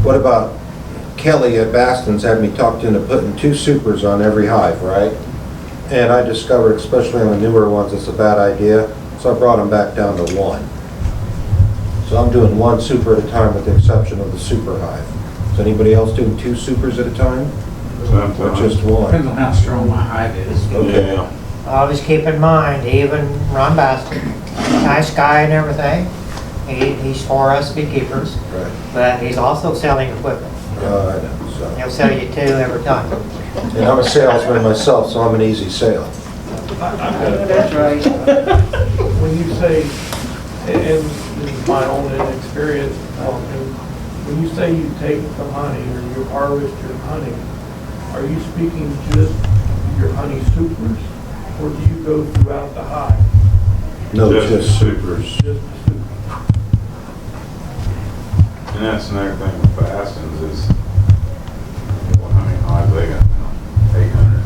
What about Kelly at Baston's had me talked into putting 2 supers on every hive, right? And I discovered, especially on the newer ones, it's a bad idea, so I brought them back down to 1. So I'm doing 1 super at a time with the exception of the super hive. Is anybody else doing 2 supers at a time? Or just 1? Depends on how strong my hive is. Okay. Yeah. Always keep in mind, even Ron Baston, nice guy and everything, he's for us beekeepers, Right. but he's also selling equipment. I know, so. He'll sell you 2 every time. And I'm a salesman myself, so I'm an easy sale. That's right. When you say, and this is my own experience, when you say you take the honey or you harvest your honey, are you speaking just your honey supers, or do you go throughout the hive? No, Just just supers. Just the supers? And that's another thing with Baston's is, well, how many hives they got now? 800.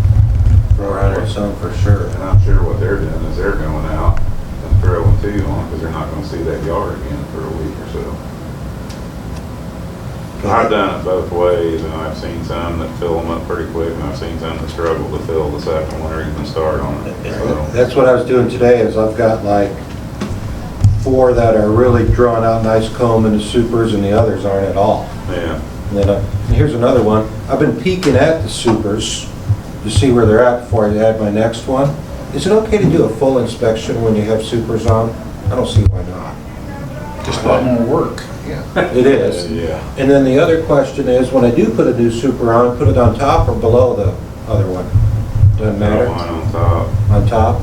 400 some for sure. And I'm sure what they're doing is they're going out and throwing 2 on because they're not going to see that yard again for a week or so. I've done it both ways, and I've seen some that fill them up pretty quick, and I've seen some that struggle to fill the second one or even start on it. So, That's what I was doing today, is I've got like 4 that are really drawn out, nice comb into supers, and the others aren't at all. yeah. And then, and here's another one. I've been peeking at the supers to see where they're at before I add my next one. Is it okay to do a full inspection when you have supers on? I don't see why not. Just a lot more work. It is. Yeah. And then the other question is, when I do put a new super on, put it on top or below the other one? Doesn't matter? Got one on top. On top?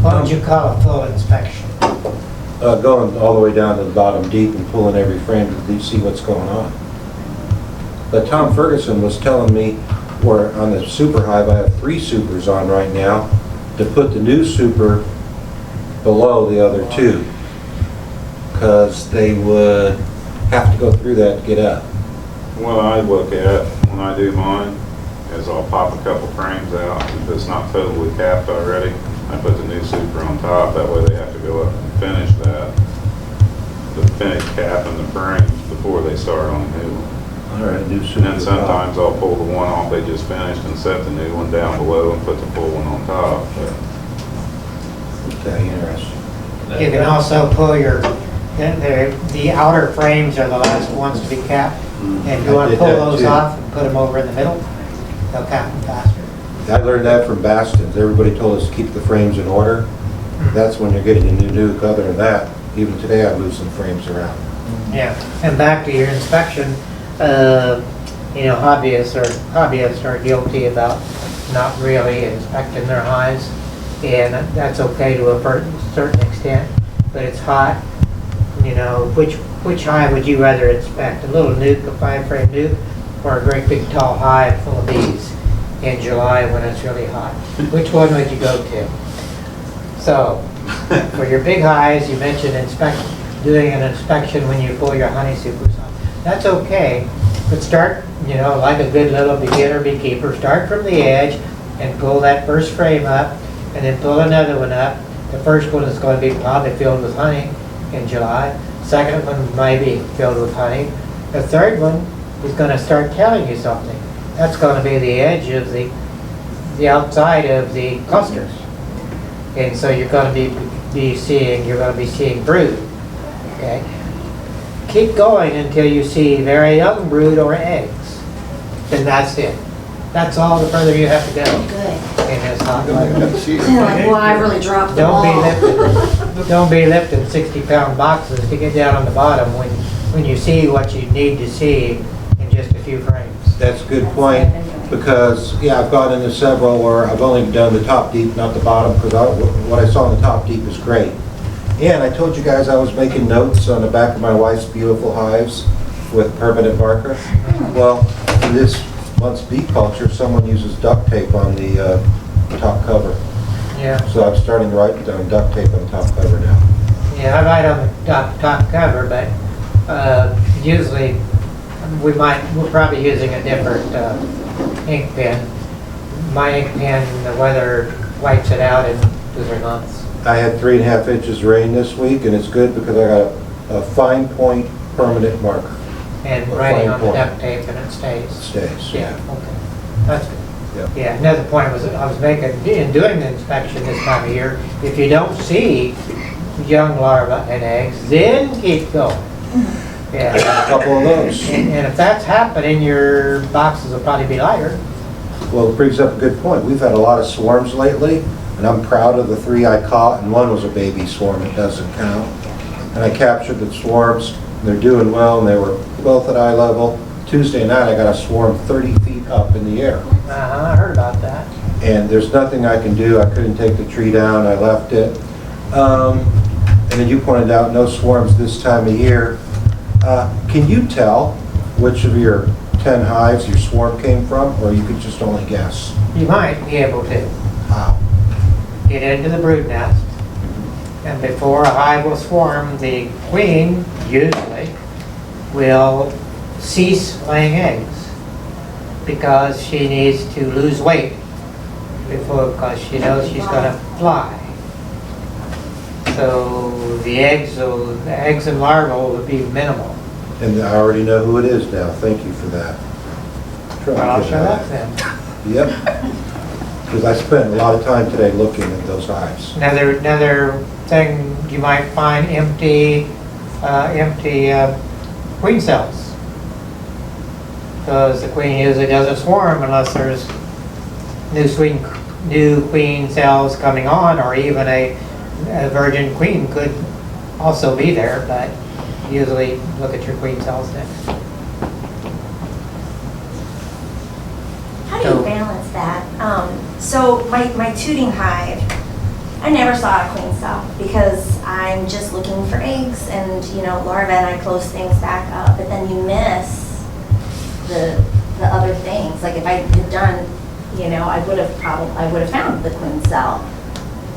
What would you call a full inspection? Going all the way down to the bottom deep and pulling every frame to see what's going on. But Tom Ferguson was telling me where on the super hive, I have 3 supers on right now, to put the new super below the other 2. Because they would have to go through that to get up. What I look at when I do mine is I'll pop a couple frames out. If it's not totally capped already, I put the new super on top. That way they have to go up and finish that, the finish cap and the frames before they start on the new one. All right, new And super. then sometimes I'll pull the one off they just finished and set the new one down below and put the full one on top. Okay, interesting. You can also pull your, the outer frames are the last ones to be capped. And if you I want to did pull that those too. off and put them over in the middle, they'll cap them faster. I learned that from Baston's. Everybody told us to keep the frames in order. That's when you're getting a new nuke. Other than that, even today I lose some frames around. Yeah, and back to your inspection, you know, hobbyists are guilty about not really inspecting their hives, and that's okay to a certain extent, but it's hot. You know, which hive would you rather inspect? A little nuke, a 5-frame nuke, or a great big tall hive full of bees in July when it's really hot? Which one would you go to? So, for your big hives, you mentioned doing an inspection when you pull your honey supers off. That's okay, but start, you know, like a good little beginner beekeeper, start from the edge and pull that first frame up, and then pull another one up. The first one is going to be probably filled with honey in July. Second one might be filled with honey. The third one is going to start telling you something. That's going to be the edge of the outside of the clusters. And so you're going to be seeing brood. Okay? Keep going until you see very young brood or eggs. Then that's it. That's all the further you have to go Good. in this hot weather. They're like, well, I really dropped the Don't ball. don't be lifting 60-pound boxes to get down on the bottom when you see what you need to see in just a few frames. That's a good point, because, yeah, I've gone into several where I've only done the top deep, not the bottom, because what I saw in the top deep is great. And I told you guys I was making notes on the back of my wife's beautiful hives with permanent marker. Well, in this month's bee culture, someone uses duct tape on the top cover. Yeah. So I'm starting to write down duct tape on the top cover now. Yeah, I write on the top cover, but usually we're probably using a different ink pen. My ink pen, the weather wipes it out in 2 or 3 months. I had 3.5 inches rain this week, and it's good because I got a fine point permanent marker. and A writing fine on the point. duct tape and it stays. Stays, Yeah, yeah. okay, that's good. Yep. Yeah, another point was, I was making, in doing the inspection this time of year, if you don't see young larvae and eggs, then keep going. A Yeah, couple of those. and if that's happening, your boxes will probably be lighter. Well, it brings up a good point. We've had a lot of swarms lately, and I'm proud of the 3 I caught, and one was a baby swarm, it doesn't count. And I captured the swarms, and they're doing well, and they were both at eye level. Tuesday night, I got a swarm 30 feet up in the air. I heard about that. And there's nothing I can do. I couldn't take the tree down, I left it. And then you pointed out, no swarms this time of year. Can you tell which of your 10 hives your swarm came from, or you could just only guess? You might be able to How? get into the brood nest, and before a hive will swarm, the queen usually will cease laying eggs because she needs to lose weight because she knows she's going to fly. So the eggs and larvae will be minimal. And I already know who it is now. Thank you for that. Well, I'll show that then. Yep. Because I spent a lot of time today looking at those hives. Another thing, you might find empty queen cells. Because the queen usually doesn't swarm unless there's new queen cells coming on, or even a virgin queen could also be there, but usually look at your queen cells next. How do you balance that? So my tooting hive, I never saw a queen cell because I'm just looking for eggs and, larvae, and I close things back up, but then you miss the other things. Like if I had done, I would have found the queen cell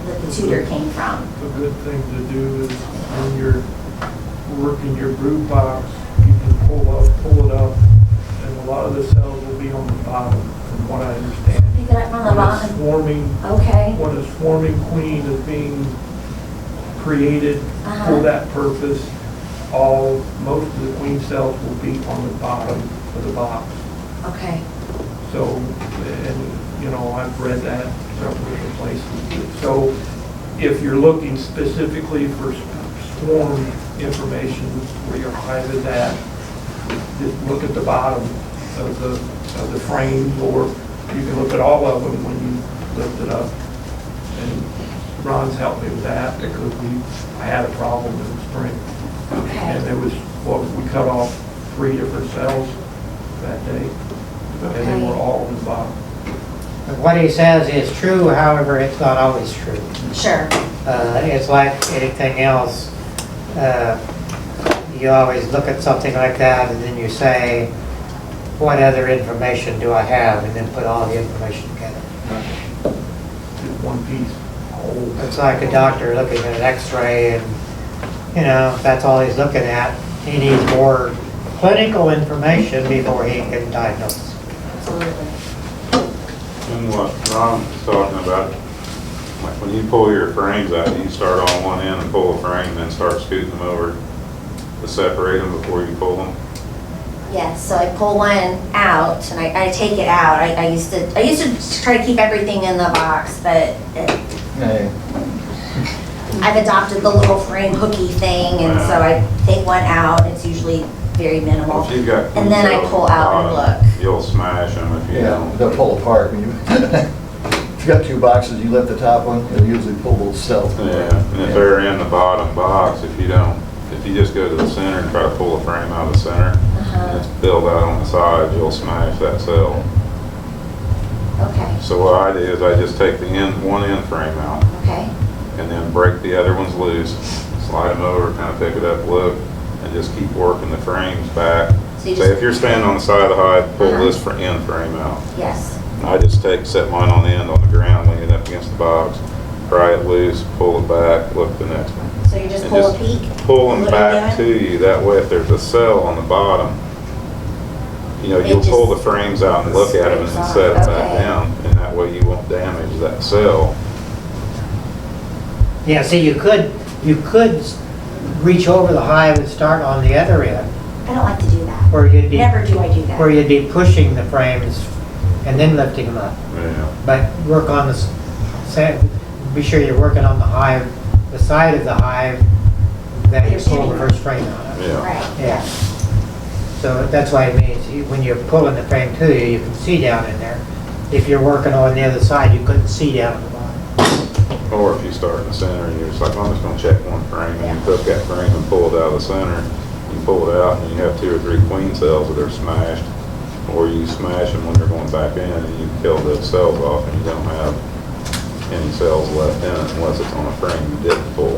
that the tutor came from. A good thing to do is when you're working your brood box, you can pull it up, and a lot of the cells will be on the bottom, from what I understand. Pick it up from the bottom. Okay. When a swarming queen is being created for that purpose, most of the queen cells will be on the bottom of the box. Okay. So, and, I've read that several different places. So, if you're looking specifically for swarm information where your hive is at, just look at the bottom of the frames, or you can look at all of them when you lift it up. And Ron's helped me with that because I had a problem in the spring. Okay. And there was, we cut off 3 different cells that day, and they were all on the bottom. What he says is true, however, it's not always true. Sure. It's like anything else. You always look at something like that and then you say, what other information do I have? And then put all the information together. Just one piece. It's like a doctor looking at an x-ray and, if that's all he's looking at, he needs more clinical information before he can diagnose. Absolutely. And what Ron was talking about, like when you pull your frames out, you start on one end and pull a frame, then start scooting them over to separate them before you pull them. Yes, so I pull one out and I take it out. I used to try to keep everything in the box, but I've adopted the little frame hooky thing, and so I take one out. It's usually very minimal. If you've got And then I cells pull on the out and bottom, look. You'll smash them if you Yeah, don't. they'll pull apart. When you, if you got 2 boxes, you lift the top one, it'll usually pull those cells apart. Yeah, and if they're in the bottom box, if you just go to the center and try to pull a frame out of the center, and it's built out on the sides, you'll smash that cell. Okay, So what I do is I just take one end frame out, okay, and then break the other ones loose, slide them over, kind of pick it up, look, and just keep working the frames back. So you Say just- if you're standing on the side of the hive, pull Uh-huh. this end frame out. yes. I just set mine on the end on the ground, lean it up against the box, pry it loose, pull it back, look at the next one. So you just And pull a just peek? Pull them What are you back to doing? you, that way if there's a cell on the bottom, you'll It pull the just frames out and look at them and then scrapes set off. it back Okay. down, and that way you won't damage that cell. Yeah, see, you could reach over the hive and start on the other end. I don't like to do that. Where you'd be, Never do I do where that. you'd be pushing the frames and then lifting them up. Yeah, But work on the, be sure you're working on the hive, the side of the hive that you You're pull the sitting first frame out of. yeah. Right, Yeah. So that's why it means when you're pulling the frame to you, you can see down in there. If you're working on the other side, you couldn't see down at the bottom. Or if you start in the center and you're just like, I'm just gonna check one frame, and you hook that frame and pull it out of the center, you pull it out and you have 2 or 3 queen cells that are smashed, or you smash them when they're going back in and you kill the cells off and you don't have any cells left in it unless it's on a frame you didn't pull.